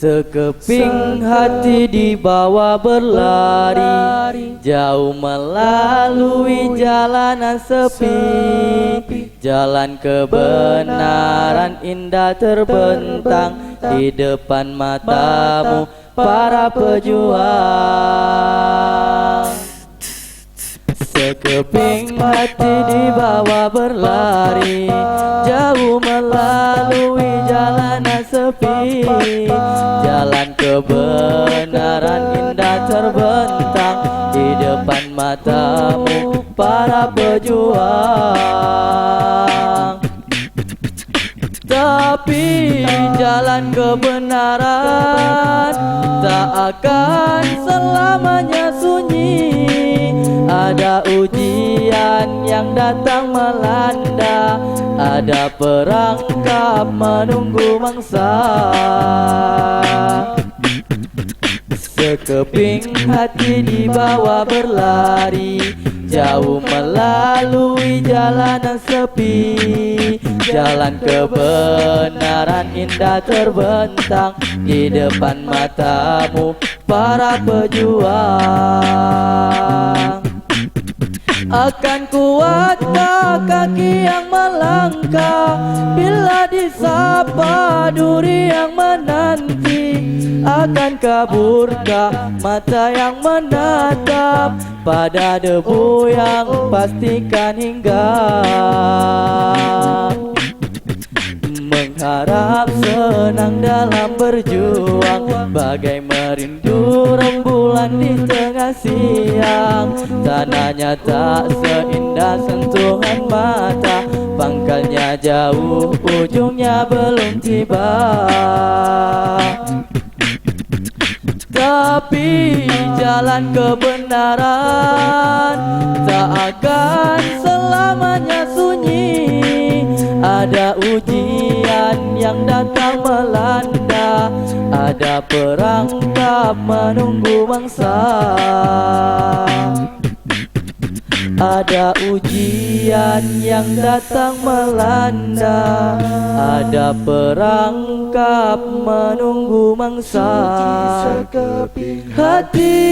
Sekeping hati dibawa berlari, jauh melalui jalanan sepi. Jalan kebenaran indah terbentang di depan matamu para pejuang. Sekeping hati dibawa berlari, jauh melalui jalanan sepi. Jalan kebenaran indah terbentang di depan matamu para pejuang. Tapi jalan kebenaran tak akan selamanya sunyi. Ada ujian yang datang melanda, ada perangkap menunggu mangsa. Sekeping hati dibawa berlari, jauh melalui jalanan sepi. Jalan kebenaran indah terbentang di depan matamu para pejuang. Akan kuatkah kaki yang melangkah bila disapa duri yang menanti? Akan kaburkah mata yang menatap pada debu yang pastikan hingga? Mengharap senang dalam berjuang, bagai merindu rembulan di tengah siang. Tanahnya tak seindah sentuhan mata, pangkalnya jauh, ujungnya belum tiba. Tapi jalan kebenaran tak akan selamanya sunyi. Ada ujian yang datang melanda, ada perangkap menunggu mangsa. Ada ujian yang datang melanda, ada perangkap menunggu mangsa. Hati